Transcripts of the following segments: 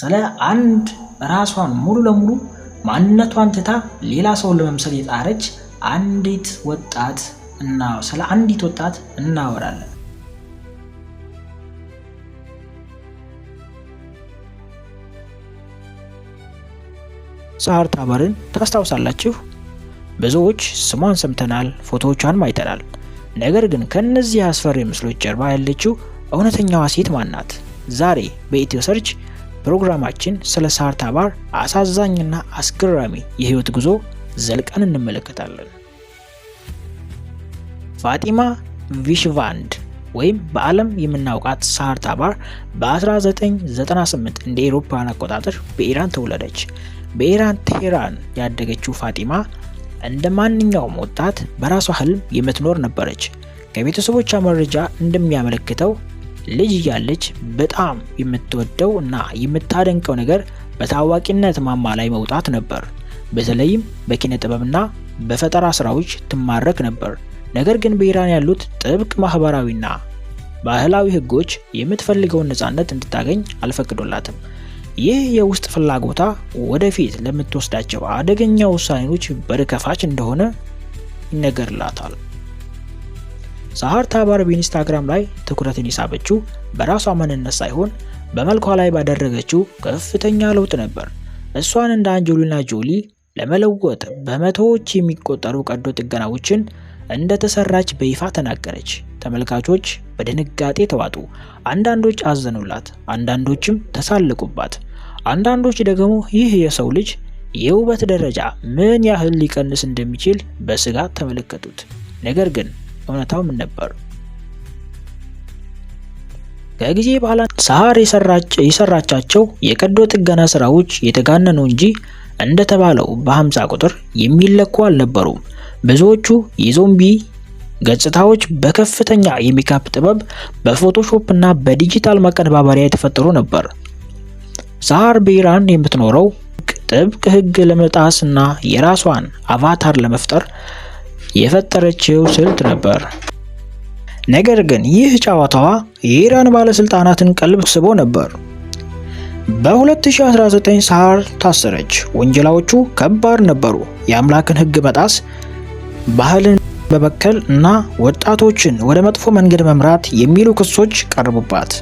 ስለ አንድ ራሷን ሙሉ ለሙሉ ማንነቷን ትታ ሌላ ሰው ለመምሰል የጣረች ስለ አንዲት ወጣት እናወራለን። ሳህር ታባርን ታስታውሳላችሁ? ብዙዎች ስሟን ሰምተናል፣ ፎቶዎቿንም አይተናል። ነገር ግን ከነዚህ አስፈሪ ምስሎች ጀርባ ያለችው እውነተኛዋ ሴት ማን ናት? ዛሬ በኢትዮ ሰርች ፕሮግራማችን ስለ ሳህር ታባር አሳዛኝና አስገራሚ የህይወት ጉዞ ዘልቀን እንመለከታለን። ፋጢማ ቪሽቫንድ ወይም በዓለም የምናውቃት ሳህር ታባር በ1998 እንደ አውሮፓውያን አቆጣጠር በኢራን ተወለደች። በኢራን ቴህራን ያደገችው ፋጢማ እንደ ማንኛውም ወጣት በራሷ ህልም የምትኖር ነበረች። ከቤተሰቦቿ መረጃ እንደሚያመለክተው ልጅ እያለች በጣም የምትወደው እና የምታደንቀው ነገር በታዋቂነት ማማ ላይ መውጣት ነበር። በተለይም በኪነ ጥበብና በፈጠራ ስራዎች ትማረክ ነበር። ነገር ግን በኢራን ያሉት ጥብቅ ማህበራዊና ባህላዊ ህጎች የምትፈልገውን ነፃነት እንድታገኝ አልፈቅዶላትም። ይህ የውስጥ ፍላጎቷ ወደፊት ለምትወስዳቸው አደገኛ ውሳኔዎች በር ከፋች እንደሆነ ይነገርላታል። ሳህር ታባር በኢንስታግራም ላይ ትኩረትን የሳበችው በራሷ ማንነት ሳይሆን በመልኳ ላይ ባደረገችው ከፍተኛ ለውጥ ነበር። እሷን እንደ አንጀሊና ጆሊ ለመለወጥ በመቶዎች የሚቆጠሩ ቀዶ ጥገናዎችን እንደተሰራች በይፋ ተናገረች። ተመልካቾች በድንጋጤ ተዋጡ። አንዳንዶች አዘኑላት፣ አንዳንዶችም ተሳለቁባት። አንዳንዶች ደግሞ ይህ የሰው ልጅ የውበት ደረጃ ምን ያህል ሊቀንስ እንደሚችል በስጋት ተመለከቱት። ነገር ግን እውነታው ምን ነበር? ከጊዜ በኋላ ሳህር የሰራቻቸው የቀዶ ጥገና ስራዎች የተጋነኑ እንጂ እንደተባለው በ50 ቁጥር የሚለኩ አልነበሩም። ብዙዎቹ የዞምቢ ገጽታዎች በከፍተኛ የሜካፕ ጥበብ በፎቶሾፕ እና በዲጂታል ማቀነባበሪያ የተፈጠሩ ነበር። ሳህር በኢራን የምትኖረው ጥብቅ ህግ ለመጣስ እና የራሷን አቫታር ለመፍጠር የፈጠረችው ስልት ነበር። ነገር ግን ይህ ጨዋታዋ የኢራን ባለስልጣናትን ቀልብ ስቦ ነበር። በ2019 ሳህር ታሰረች። ወንጀላዎቹ ከባድ ነበሩ። የአምላክን ህግ መጣስ፣ ባህልን በበከል እና ወጣቶችን ወደ መጥፎ መንገድ መምራት የሚሉ ክሶች ቀርቡባት።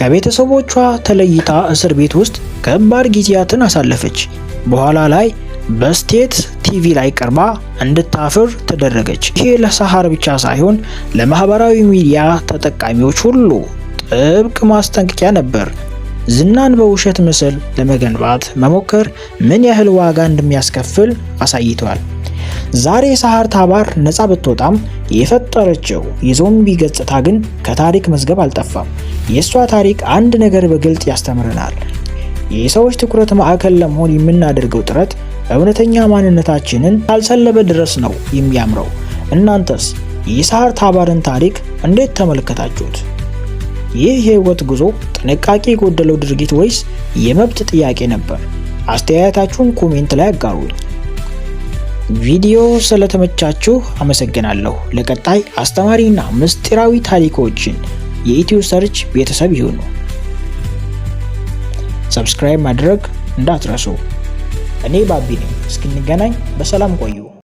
ከቤተሰቦቿ ተለይታ እስር ቤት ውስጥ ከባድ ጊዜያትን አሳለፈች። በኋላ ላይ በስቴት ቲቪ ላይ ቀርባ እንድታፍር ተደረገች። ይሄ ለሳህር ብቻ ሳይሆን ለማህበራዊ ሚዲያ ተጠቃሚዎች ሁሉ ጥብቅ ማስጠንቀቂያ ነበር። ዝናን በውሸት ምስል ለመገንባት መሞከር ምን ያህል ዋጋ እንደሚያስከፍል አሳይቷል። ዛሬ ሳህር ታባር ነፃ ብትወጣም የፈጠረችው የዞምቢ ገጽታ ግን ከታሪክ መዝገብ አልጠፋም። የሷ ታሪክ አንድ ነገር በግልጽ ያስተምረናል። የሰዎች ትኩረት ማዕከል ለመሆን የምናደርገው ጥረት እውነተኛ ማንነታችንን ካልሰለበ ድረስ ነው የሚያምረው። እናንተስ የሳህር ታባርን ታሪክ እንዴት ተመለከታችሁት? ይህ የህይወት ጉዞ ጥንቃቄ የጎደለው ድርጊት ወይስ የመብት ጥያቄ ነበር? አስተያየታችሁን ኮሜንት ላይ አጋሩኝ። ቪዲዮ ስለተመቻችሁ አመሰግናለሁ። ለቀጣይ አስተማሪና ምስጢራዊ ታሪኮችን የኢትዮ ሰርች ቤተሰብ ይሁኑ። ሰብስክራይብ ማድረግ እንዳትረሱ። እኔ ባቢ ነኝ። እስክንገናኝ በሰላም ቆዩ።